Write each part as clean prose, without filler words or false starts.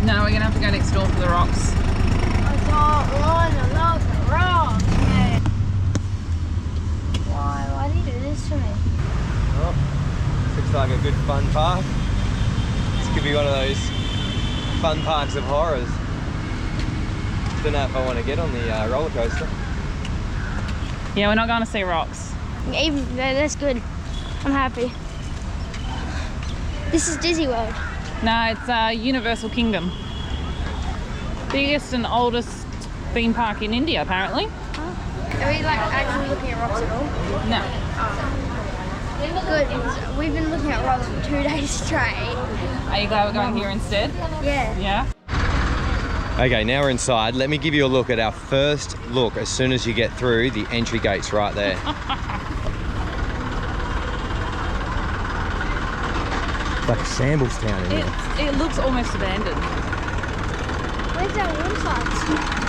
No, we're gonna have to go next door for the rocks. I don't want to love the rock. Why do you do this to me? Oh, looks like a good fun park. This could be one of those fun parks of horrors. Don't know if I want to get on the roller coaster. Yeah, we're not going to see rocks. Even that's good. I'm happy. This is Disney World. No, it's Universal Kingdom. Biggest and oldest theme park in India, apparently. Are we like actually looking at rocks at all? No. Good, because we've been looking at rocks for 2 days straight. Are you glad we're going here instead? Yeah. Yeah? Okay, now we're inside. Let me give you a look at our first look as soon as you get through the entry gates right there. It's like a shambles town in here. It looks almost abandoned. Where's our water slides?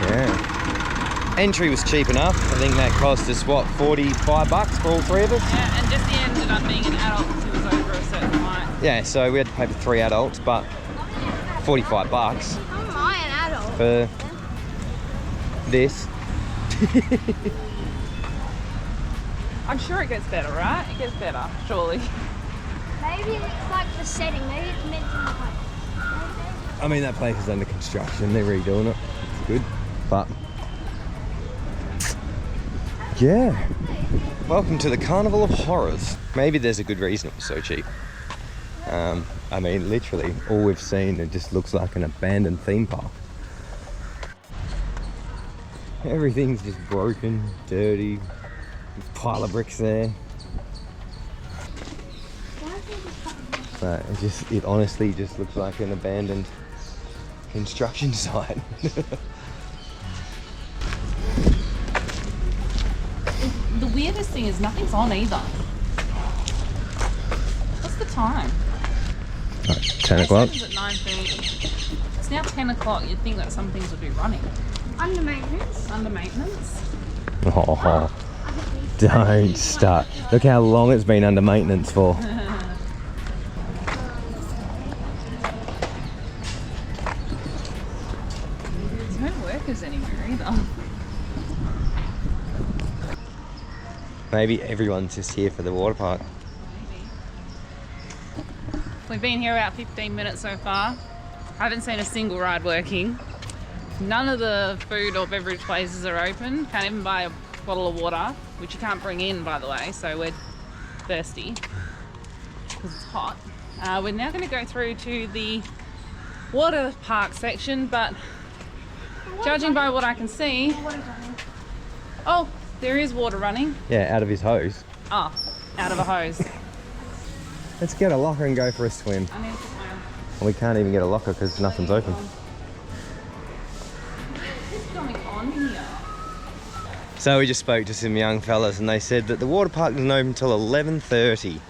Yeah. Entry was cheap enough. I think that cost us, what, 45 bucks for all three of us? Yeah, and just ended up being an adult because he was over a certain height. Yeah, so we had to pay for 3 adults, but 45 bucks. How am I an adult? For this. I'm sure it gets better, right? It gets better, surely. Maybe it's like the setting. Maybe it's meant to look like. I mean, that place is under construction. They're redoing it. It's good, but yeah. Welcome to the Carnival of Horrors. Maybe there's a good reason it was so cheap. I mean, literally, all we've seen, it just looks like an abandoned theme park. Everything's just broken, dirty, pile of bricks there. But it honestly just looks like an abandoned construction site. The weirdest thing is nothing's on either. What's the time? 10 o'clock. It's at 9:30. It's now 10 o'clock. You'd think that some things would be running. Under maintenance. Under maintenance? Oh, don't start. Look how long it's been under maintenance for. There's no workers anywhere either. Maybe everyone's just here for the water park. We've been here about 15 minutes so far. I haven't seen a single ride working. None of the food or beverage places are open. Can't even buy a bottle of water, which you can't bring in, by the way, so we're thirsty because it's hot. We're now going to go through to the water park section, but judging by what I can see... Oh, there is water running. Yeah, out of his hose. Oh, out of a hose. Let's get a locker and go for a swim. I need to put my... We can't even get a locker because nothing's open. What's going on here? So we just spoke to some young fellas and they said that the water park doesn't open until 11:30.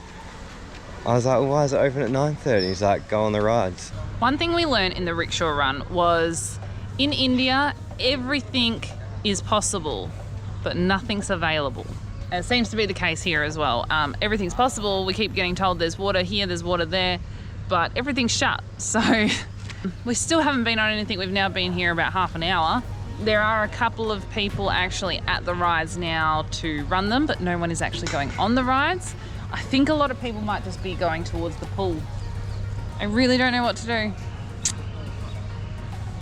I was like, well, why is it open at 9:30? He's like, go on the rides. One thing we learned in the rickshaw run was in India, everything is possible, but nothing's available. And it seems to be the case here as well. Everything's possible. We keep getting told there's water here, there's water there, but everything's shut. So we still haven't been on anything. We've now been here about half an hour. There are a couple of people actually at the rides now to run them, but no one is actually going on the rides. I think a lot of people might just be going towards the pool. I really don't know what to do.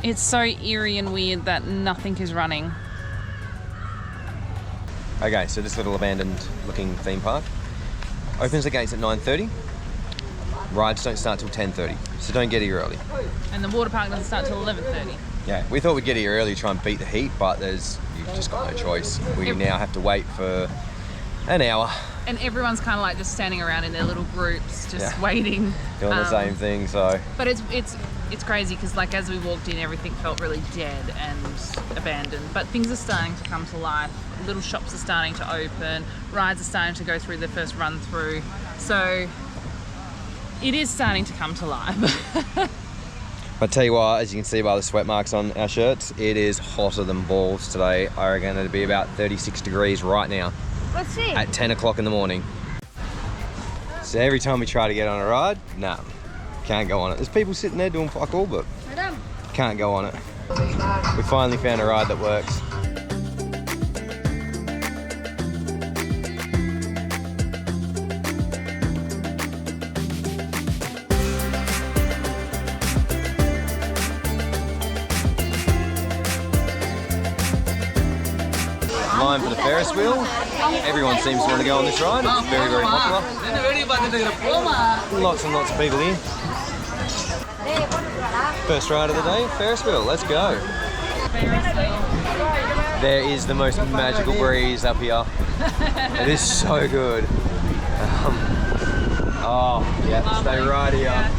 It's so eerie and weird that nothing is running. Okay, so this little abandoned looking theme park opens the gates at 9:30. Rides don't start till 10:30, so don't get here early. And the water park doesn't start till 11:30. Yeah, we thought we'd get here early to try and beat the heat, but you've just got no choice. We now have to wait for an hour. And everyone's kind of like just standing around in their little groups, just waiting. Doing the same thing, so. But it's crazy because like as we walked in, everything felt really dead and abandoned. But things are starting to come to life. Little shops are starting to open. Rides are starting to go through their first run through. So it is starting to come to life. But tell you what, as you can see by the sweat marks on our shirts, it is hotter than balls today. I reckon it'll be about 36 degrees right now. Let's see. At 10 o'clock in the morning. So every time we try to get on a ride, nah, can't go on it. There's people sitting there doing fuck all, but Madam. can't go on it. We finally found a ride that works. Line for the Ferris wheel. Everyone seems to want to go on this ride. It's very, very popular. Lots and lots of people here. First ride of the day, Ferris wheel. Let's go. There is the most magical breeze up here. It is so good. Oh, yeah, stay right here.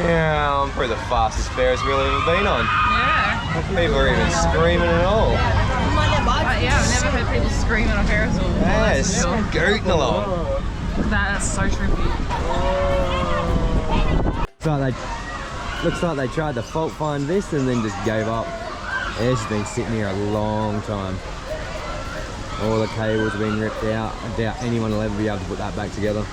Yeah, I'm probably the fastest Ferris wheel I've ever been on. Yeah. People are even screaming and all. Yeah, I've never heard people screaming on Ferris wheel. Yeah, scooting along. That's so trippy. Looks like they tried to fault find this and then just gave up. It's been sitting here a long time. All the cables have been ripped out. I doubt anyone will ever be able to put that back together.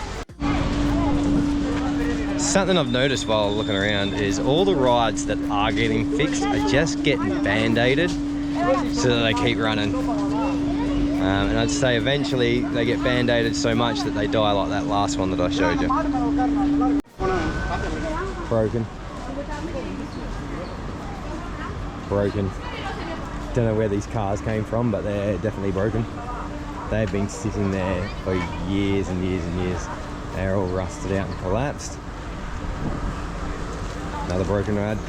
Something I've noticed while looking around is all the rides that are getting fixed are just getting band-aided so that they keep running. And I'd say eventually they get band-aided so much that they die like that last one that I showed you. Broken. Broken. Don't know where these cars came from, but they're definitely broken. They've been sitting there for years and years and years. They're all rusted out and collapsed. Another broken ride.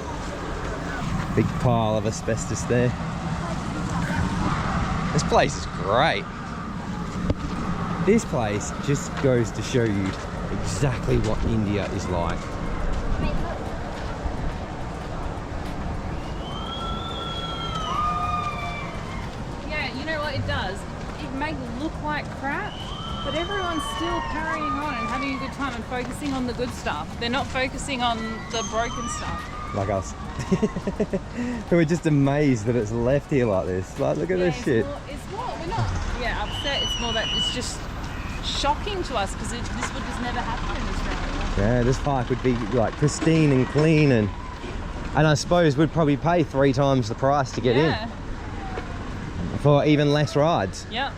Big pile of asbestos there. This place is great. This place just goes to show you exactly what India is like. Yeah, you know what it does? It makes it look like crap, but everyone's still carrying on and having a good time and focusing on the good stuff. They're not focusing on the broken stuff. Like us. Who are just amazed that it's left here like this. Like, look at this shit. It's more, we're not upset. It's more that it's just shocking to us because this would just never happen in Australia. Yeah, this park would be like pristine and clean, and I suppose we'd probably pay 3 times the price to get in for even less rides. Yep.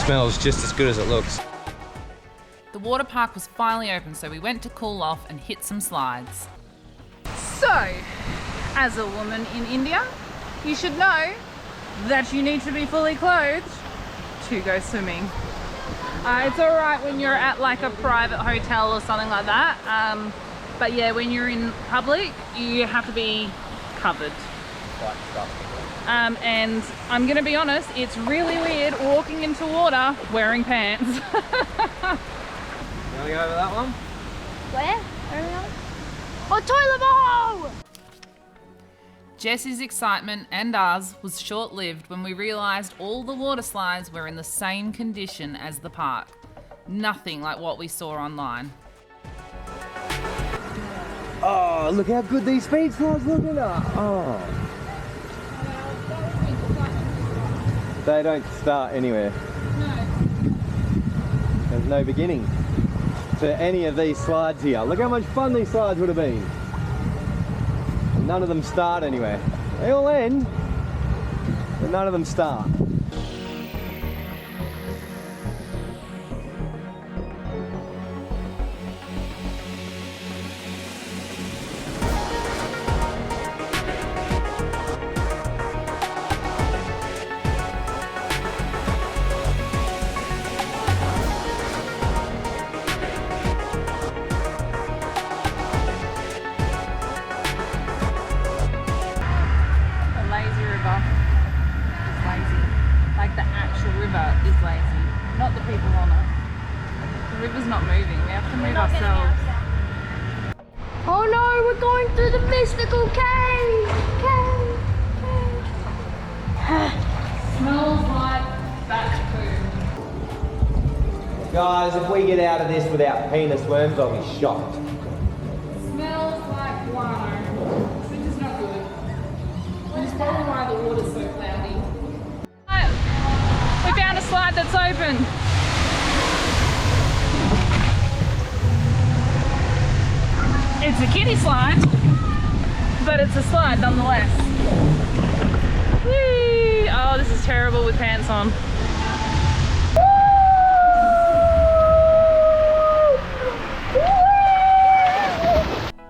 Smells just as good as it looks. The water park was finally open, so we went to cool off and hit some slides. So, as a woman in India, you should know that you need to be fully clothed to go swimming. It's alright when you're at like a private hotel or something like that, but yeah, when you're in public, you have to be covered. And I'm gonna be honest, it's really weird walking into water wearing pants. You wanna go over that one? Where? Oh, toilet bowl! Jessie's excitement and ours was short-lived when we realised all the water slides were in the same condition as the park. Nothing like what we saw online. Oh, look how good these speed slides look at that. Oh. They don't start anywhere. No. There's no beginning to any of these slides here. Look how much fun these slides would have been. None of them start anywhere. They all end, but none of them start. Not the people on it. The river's not moving. We have to move ourselves. Oh no, we're going through the mystical cave! Smells like bat poo. Guys, if we get out of this without penis worms, I'll be shocked. Smells like guano. Which is not good. Which is probably why the water's so cloudy. We found a slide that's open. a kiddie slide, but it's a slide nonetheless. Whee! Oh, this is terrible with pants on.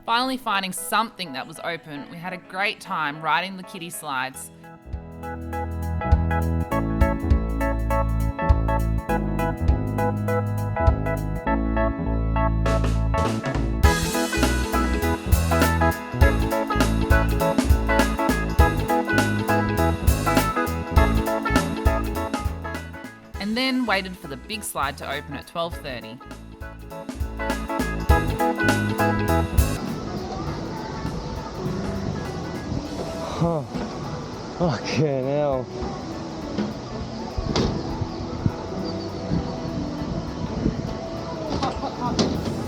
Finally finding something that was open, we had a great time riding the kiddie slides. And then waited for the big slide to open at 12:30. Oh, fucking hell.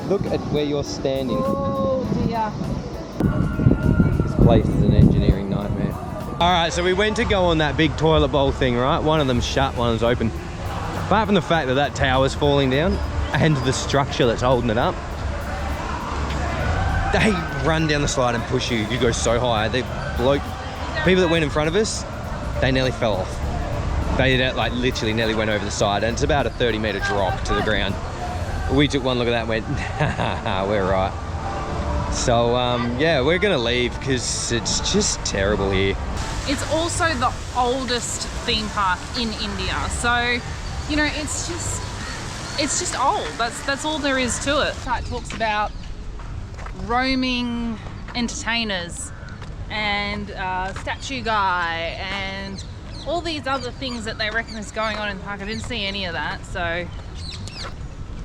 Look at where you're standing. Oh dear. This place is an engineering nightmare. Alright, so we went to go on that big toilet bowl thing, right? One of them's shut, one of them's open. Apart from the fact that that tower's falling down and the structure that's holding it up, they run down the slide and push you. You go so high. People that went in front of us, they nearly fell off. They like literally nearly went over the side, and it's about a 30-meter drop to the ground. We took one look at that and went, we're right. So yeah, we're gonna leave because it's just terrible here. It's also the oldest theme park in India, so you know it's just old. That's all there is to it. It talks about roaming entertainers and statue guy and all these other things that they reckon is going on in the park. I didn't see any of that, so I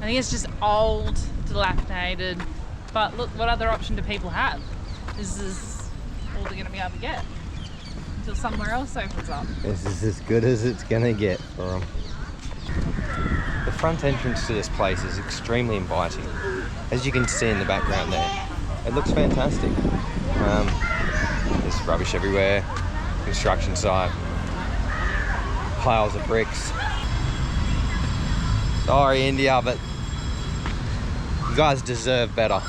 think it's just old, dilapidated. But look, what other option do people have? This is all they're going to be able to get until somewhere else opens up. This is as good as it's going to get for them. The front entrance to this place is extremely inviting. As you can see in the background there, it looks fantastic. There's rubbish everywhere, construction site, piles of bricks. Sorry, India, but you guys deserve better.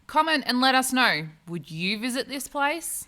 Comment and let us know, would you visit this place?